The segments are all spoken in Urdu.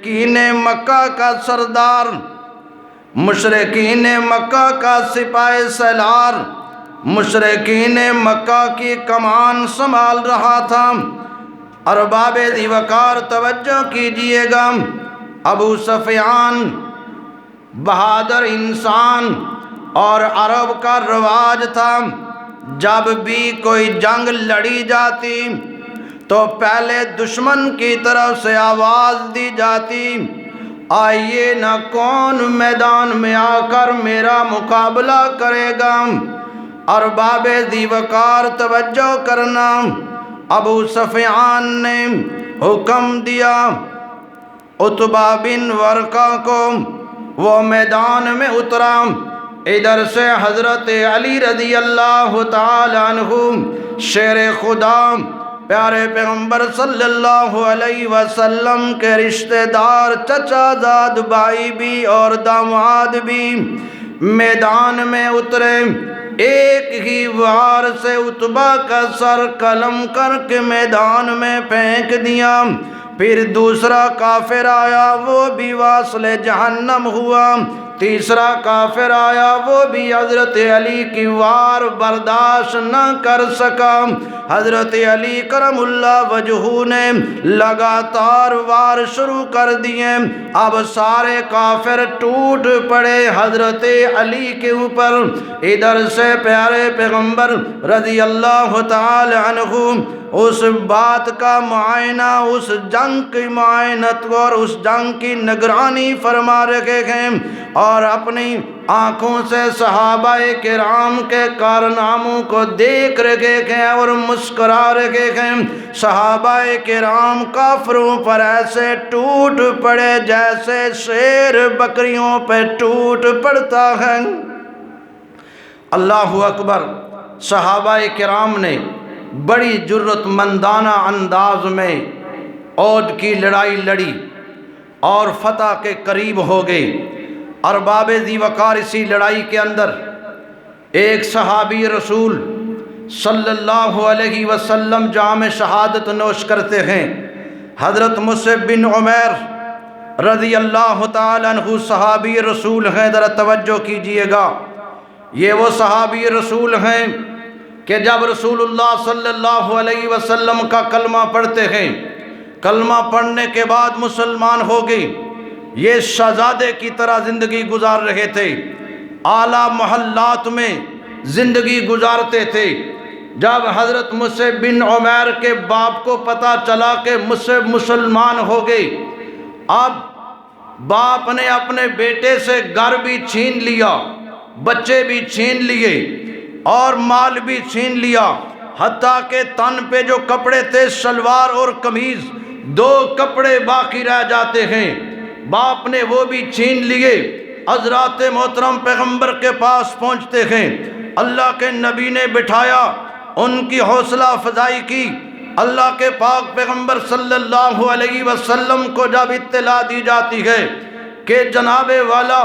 مشرکین مکہ کا سردار، مشرکین مکہ کا سپاہی سالار، مشرکین مکہ کی کمان سنبھال رہا تھا۔ ارباب ذی وقار توجہ کیجئے گا، ابو سفیان بہادر انسان، اور عرب کا رواج تھا جب بھی کوئی جنگ لڑی جاتی تو پہلے دشمن کی طرف سے آواز دی جاتی، آئیے نہ کون میدان میں آ کر میرا مقابلہ کرے گا۔ ارباب ذی وقار توجہ کرنا، ابو سفیان نے حکم دیا عتبہ بن ورقہ کو، وہ میدان میں اترا۔ ادھر سے حضرت علی رضی اللہ تعالی عنہ شیر خدا پیارے پیغمبر صلی اللہ علیہ وسلم کے رشتہ دار، چچا زاد بھائی بھی اور داماد بھی میدان میں اترے۔ ایک ہی وار سے عتبہ کا سر قلم کر کے میدان میں پھینک دیا۔ پھر دوسرا کافر آیا، وہ بھی واصل جہنم ہوا۔ تیسرا کافر آیا، وہ بھی حضرت علی کی وار برداشت نہ کر سکا۔ حضرت علی کرم اللہ وجہہ نے لگاتار وار شروع کر دیے۔ اب سارے کافر ٹوٹ پڑے حضرت علی کے اوپر۔ ادھر سے پیارے پیغمبر رضی اللہ تعالی عنہ اس بات کا معائنہ، اس جنگ کی معائنت اور اس جنگ کی نگرانی فرما رہے ہیں، اور اپنی آنکھوں سے صحابہ کرام کے کارناموں کو دیکھ رہے ہیں اور مسکرا رہے ہیں۔ صحابہ کرام کافروں پر ایسے ٹوٹ پڑے جیسے شیر بکریوں پہ ٹوٹ پڑتا ہے۔ اللہ اکبر۔ صحابہ کرام نے بڑی جرت مندانہ انداز میں عہد کی لڑائی لڑی اور فتح کے قریب ہو گئی۔ ارباب ذی وقار اسی لڑائی کے اندر ایک صحابی رسول صلی اللہ علیہ وسلم جام شہادت نوش کرتے ہیں۔ حضرت مصعب بن عمیر رضی اللہ تعالیٰ عنہ صحابی رسول ہیں، ذرا توجہ کیجئے گا۔ یہ وہ صحابی رسول ہیں کہ جب رسول اللہ صلی اللہ علیہ وسلم کا کلمہ پڑھتے ہیں، کلمہ پڑھنے کے بعد مسلمان ہو گئے، یہ شہزادے کی طرح زندگی گزار رہے تھے، اعلیٰ محلات میں زندگی گزارتے تھے۔ جب حضرت مصعب بن عمیر کے باپ کو پتہ چلا کہ مصعب مسلمان ہو گئے، اب باپ نے اپنے بیٹے سے گھر بھی چھین لیا، بچے بھی چھین لیے اور مال بھی چھین لیا، حتیٰ کہ تن پہ جو کپڑے تھے شلوار اور قمیض، دو کپڑے باقی رہ جاتے ہیں، باپ نے وہ بھی چھین لیے۔ حضرات محترم پیغمبر کے پاس پہنچتے ہیں، اللہ کے نبی نے بٹھایا، ان کی حوصلہ افزائی کی۔ اللہ کے پاک پیغمبر صلی اللہ علیہ وسلم کو جب اطلاع دی جاتی ہے کہ جناب والا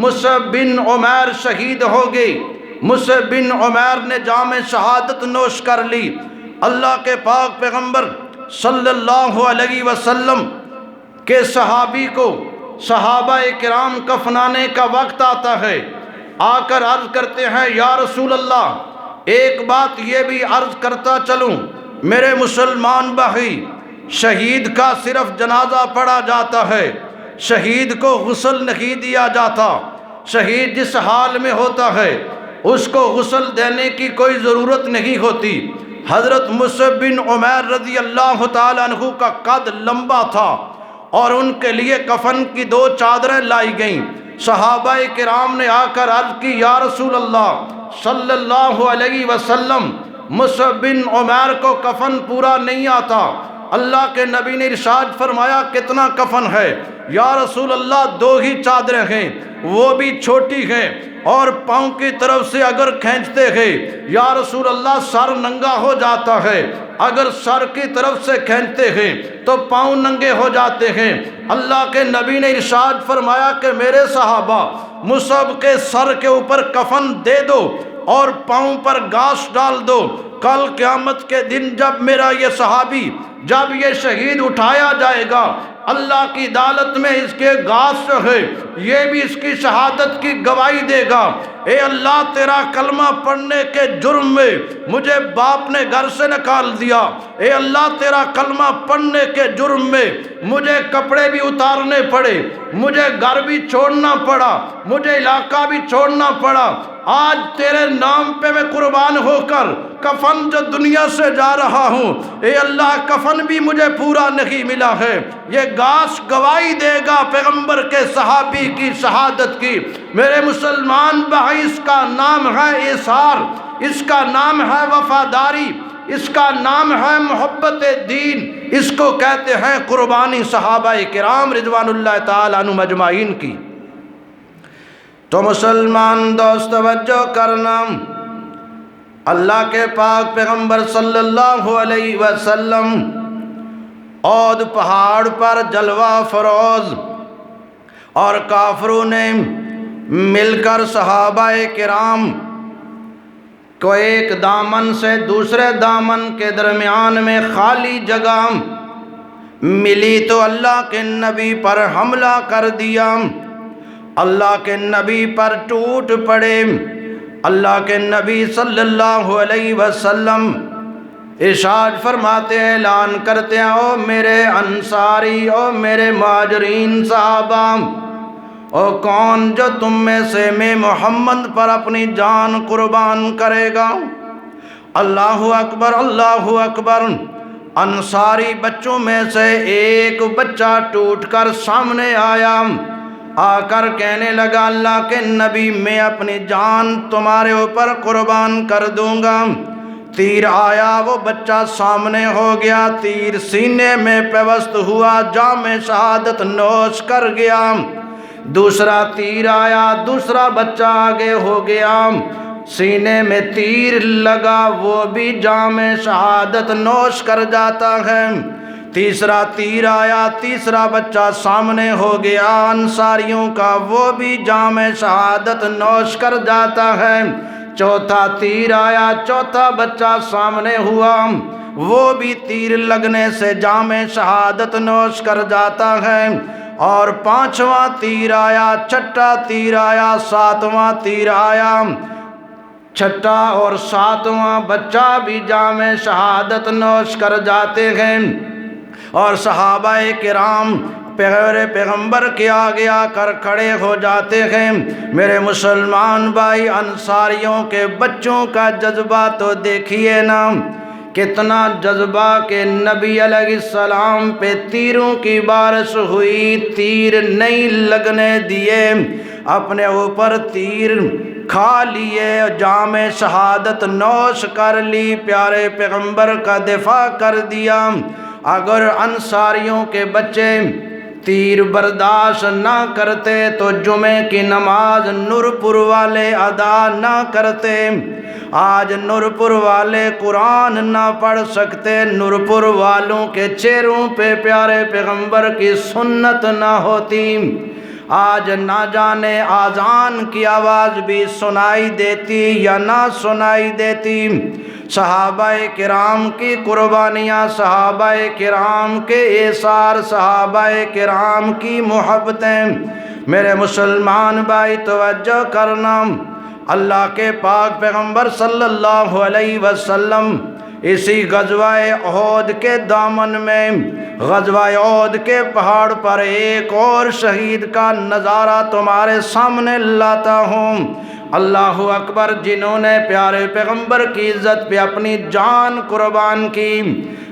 مصعب بن عمیر شہید ہو گئے، مصعب بن عمیر نے جام شہادت نوش کر لی، اللہ کے پاک پیغمبر صلی اللہ علیہ وسلم کے صحابی کو صحابہ کرام کفنانے کا وقت آتا ہے، آ کر عرض کرتے ہیں یا رسول اللہ، ایک بات یہ بھی عرض کرتا چلوں، میرے مسلمان بھائی، شہید کا صرف جنازہ پڑھا جاتا ہے، شہید کو غسل نہیں دیا جاتا، شہید جس حال میں ہوتا ہے اس کو غسل دینے کی کوئی ضرورت نہیں ہوتی۔ حضرت مصعب بن عمیر رضی اللہ تعالیٰ عنہ کا قد لمبا تھا اور ان کے لیے کفن کی دو چادریں لائی گئیں۔ صحابہ کرام نے آ کر عرض کی یا رسول اللہ صلی اللہ علیہ وسلم، مصعب بن عمیر کو کفن پورا نہیں آتا۔ اللہ کے نبی نے ارشاد فرمایا کتنا کفن ہے؟ یا رسول اللہ دو ہی چادریں ہیں، وہ بھی چھوٹی ہیں، اور پاؤں کی طرف سے اگر کھینچتے ہیں یا رسول اللہ سر ننگا ہو جاتا ہے، اگر سر کی طرف سے کھینچتے ہیں تو پاؤں ننگے ہو جاتے ہیں۔ اللہ کے نبی نے ارشاد فرمایا کہ میرے صحابہ، مصعب کے سر کے اوپر کفن دے دو اور پاؤں پر گھاس ڈال دو، کل قیامت کے دن جب میرا یہ صحابی، جب یہ شہید اٹھایا جائے گا، اللہ کی عدالت میں اس کے گاس ہے، یہ بھی اس کی شہادت کی گواہی دے گا۔ اے اللہ تیرا کلمہ پڑھنے کے جرم میں مجھے باپ نے گھر سے نکال دیا، اے اللہ تیرا کلمہ پڑھنے کے جرم میں مجھے کپڑے بھی اتارنے پڑے، مجھے گھر بھی چھوڑنا پڑا، مجھے علاقہ بھی چھوڑنا پڑا، آج تیرے نام پہ میں قربان ہو کر کفن جو دنیا سے جا رہا ہوں، اے اللہ کفن بھی مجھے پورا نہیں ملا ہے۔ یہ گاس گواہی دے گا پیغمبر کے صحابی کی شہادت کی۔ میرے مسلمان بھائی، اس کا نام ہے ایثار، اس کا نام ہے وفاداری، اس کا نام ہے محبت دین، اس کو کہتے ہیں قربانی صحابہ کرام رضوان اللہ تعالیٰ عنہم اجمعین کی۔ تو مسلمان دوست توجہ کرنا، اللہ کے پاک پیغمبر صلی اللہ علیہ وسلم عود پہاڑ پر جلوہ فروز، اور کافروں نے مل کر صحابہ کرام کو ایک دامن سے دوسرے دامن کے درمیان میں خالی جگہ ملی تو اللہ کے نبی پر حملہ کر دیا، اللہ کے نبی پر ٹوٹ پڑے۔ اللہ کے نبی صلی اللہ علیہ وسلم ارشاد فرماتے ہیں، اعلان کرتے ہیں، او میرے انصاری، او میرے مہاجرین صحابہ، او کون جو تم میں سے میں محمد پر اپنی جان قربان کرے گا؟ اللہ اکبر، اللہ اکبر۔ انصاری بچوں میں سے ایک بچہ ٹوٹ کر سامنے آیا، آ کر کہنے لگا، اللہ کے نبی میں اپنی جان تمہارے اوپر قربان کر دوں گا۔ تیر آیا، وہ بچہ سامنے ہو گیا، تیر سینے میں پیوست ہوا، جام شہادت نوش کر گیا۔ دوسرا تیر آیا، دوسرا بچہ آگے ہو گیا، سینے میں تیر لگا، وہ بھی جام شہادت نوش کر جاتا ہے۔ تیسرا تیر آیا، تیسرا بچہ سامنے ہو گیا انصاریوں کا، وہ بھی جام شہادت نوش کر جاتا ہے۔ چوتھا تیر آیا، چوتھا بچہ سامنے ہوا، وہ بھی تیر لگنے سے جام شہادت نوش کر جاتا ہے۔ اور پانچواں تیر آیا، چھٹا تیر آیا، ساتواں تیر آیا، چھٹا اور ساتواں بچہ بھی جام شہادت نوش کر جاتے ہیں۔ اور صحابہ کرام پیغمبر کے آگے آ کر کھڑے ہو جاتے ہیں۔ میرے مسلمان بھائی، انصاریوں کے بچوں کا جذبہ تو دیکھیے نا، کتنا جذبہ کہ نبی علیہ السلام پہ تیروں کی بارش ہوئی، تیر نہیں لگنے دیے، اپنے اوپر تیر کھا لیے، جام شہادت نوش کر لی، پیارے پیغمبر کا دفاع کر دیا۔ اگر انصاریوں کے بچے تیر برداشت نہ کرتے تو جمعے کی نماز نورپور والے ادا نہ کرتے، آج نورپور والے قرآن نہ پڑھ سکتے، نورپور والوں کے چہروں پہ پیارے پیغمبر کی سنت نہ ہوتی، آج نہ جانے آذان کی آواز بھی سنائی دیتی یا نہ سنائی دیتی۔ صحابہ کرام کی قربانیاں، صحابہ کرام کے ایثار، صحابہ کرام کی محبتیں، میرے مسلمان بھائی توجہ کرنا، اللہ کے پاک پیغمبر صلی اللہ علیہ وسلم اسی غزوہ احد کے دامن میں، غزوہ احد کے پہاڑ پر ایک اور شہید کا نظارہ تمہارے سامنے لاتا ہوں۔ اللہ اکبر، جنہوں نے پیارے پیغمبر کی عزت پہ اپنی جان قربان کی،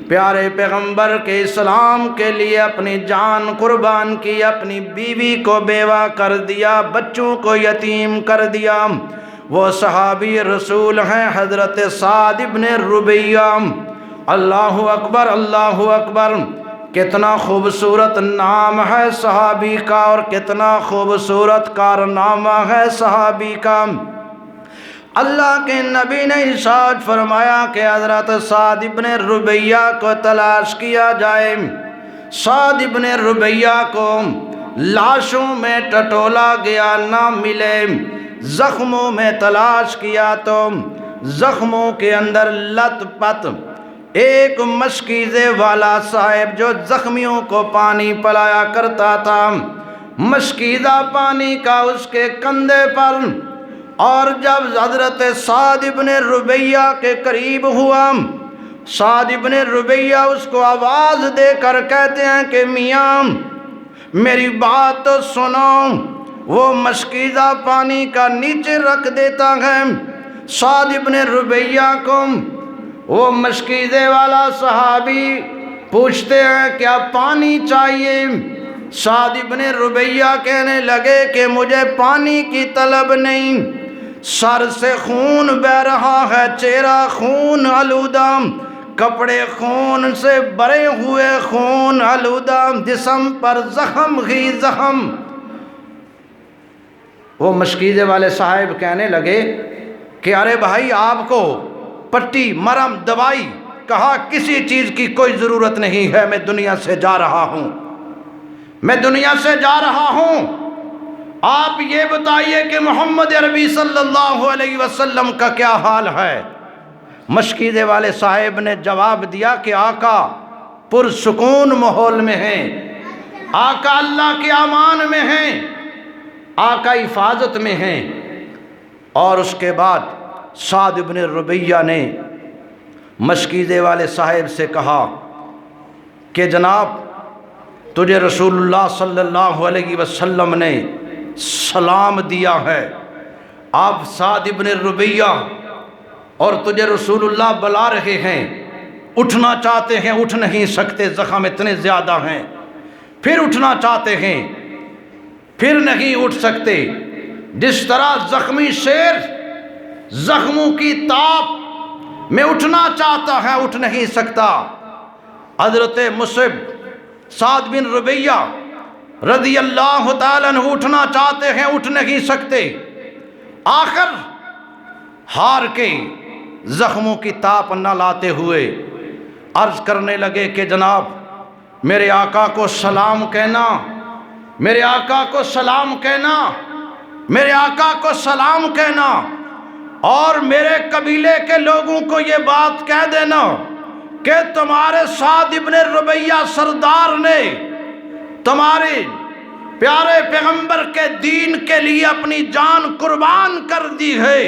پیارے پیغمبر کے اسلام کے لیے اپنی جان قربان کی، اپنی بیوی کو بیوہ کر دیا، بچوں کو یتیم کر دیا، وہ صحابی رسول ہیں حضرت سعد ابن ربیہ۔ اللہ اکبر، اللہ اکبر، کتنا خوبصورت نام ہے صحابی کا، اور کتنا خوبصورت کارنامہ ہے صحابی کا۔ اللہ کے نبی نے ارشاد فرمایا کہ حضرت سعد ابن ربیہ کو تلاش کیا جائے۔ سعد ابن ربیہ کو لاشوں میں ٹٹولا گیا، نہ ملے، زخموں میں تلاش کیا تو زخموں کے اندر لت پت ایک مشکیزے والا صاحب جو زخمیوں کو پانی پلایا کرتا تھا، مشکیزہ پانی کا اس کے کندھے پر، اور جب حضرت سعد بن ربیہ کے قریب ہوا، سعد بن ربیہ اس کو آواز دے کر کہتے ہیں کہ میاں میری بات تو سنو۔ وہ مشکیزہ پانی کا نیچے رکھ دیتا ہے سعد بن ربیہ کو۔ وہ مشکیزے والا صحابی پوچھتے ہیں کیا پانی چاہیے؟ سعد بن ربیہ کہنے لگے کہ مجھے پانی کی طلب نہیں، سر سے خون بہہ رہا ہے، چہرہ خون آلودہ، کپڑے خون سے بھرے ہوئے، خون آلودہ، جسم پر زخم ہی زخم۔ وہ مشکیزے والے صاحب کہنے لگے کہ ارے بھائی آپ کو پٹی مرم دوائی کہا کسی چیز کی کوئی ضرورت نہیں ہے، میں دنیا سے جا رہا ہوں، میں دنیا سے جا رہا ہوں، آپ یہ بتائیے کہ محمد عربی صلی اللہ علیہ وسلم کا کیا حال ہے؟ مشکیزے والے صاحب نے جواب دیا کہ آقا پرسکون ماحول میں ہیں، آقا اللہ کے امان میں ہیں، آقا حفاظت میں ہیں۔ اور اس کے بعد سعد بن ربیہ نے مشکیزے والے صاحب سے کہا کہ جناب تجھے رسول اللہ صلی اللہ علیہ وسلم نے سلام دیا ہے، آپ سعد بن ربیہ، اور تجھے رسول اللہ بلا رہے ہیں، اٹھنا چاہتے ہیں اٹھ نہیں سکتے، زخم اتنے زیادہ ہیں، پھر اٹھنا چاہتے ہیں پھر نہیں اٹھ سکتے۔ جس طرح زخمی شیر زخموں کی تاپ میں اٹھنا چاہتا ہے اٹھ نہیں سکتا، حضرت مصعب سعد بن ربیہ رضی اللہ تعالیٰ عنہ اٹھنا چاہتے ہیں اٹھ نہیں سکتے، آخر ہار کے زخموں کی تاپ نہ لاتے ہوئے عرض کرنے لگے کہ جناب میرے آقا کو سلام کہنا، میرے آقا کو سلام کہنا، میرے آقا کو سلام کہنا، اور میرے قبیلے کے لوگوں کو یہ بات کہہ دینا کہ تمہارے سعد بن ربیہ سردار نے تمہارے پیارے پیغمبر کے دین کے لیے اپنی جان قربان کر دی ہے،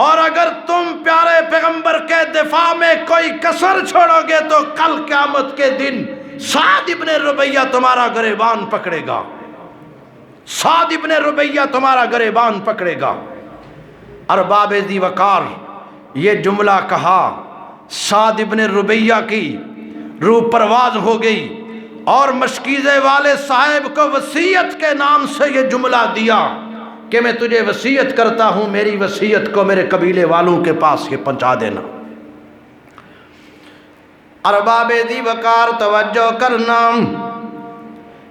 اور اگر تم پیارے پیغمبر کے دفاع میں کوئی کسر چھوڑو گے تو کل قیامت کے دن سعد بن ربیہ تمہارا گریبان پکڑے گا، سعد بن ربیہ تمہارا گریبان پکڑے گا۔ ارباب ذی وقار یہ جملہ کہا، سعد بن ربیہ کی روح پرواز ہو گئی، اور مشکیزے والے صاحب کو وصیت کے نام سے یہ جملہ دیا کہ میں تجھے وصیت کرتا ہوں میری وصیت کو میرے قبیلے والوں کے پاس یہ پہنچا دینا۔ ارباب ذی وقار توجہ کرنا،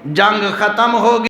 جنگ ختم ہو گئی۔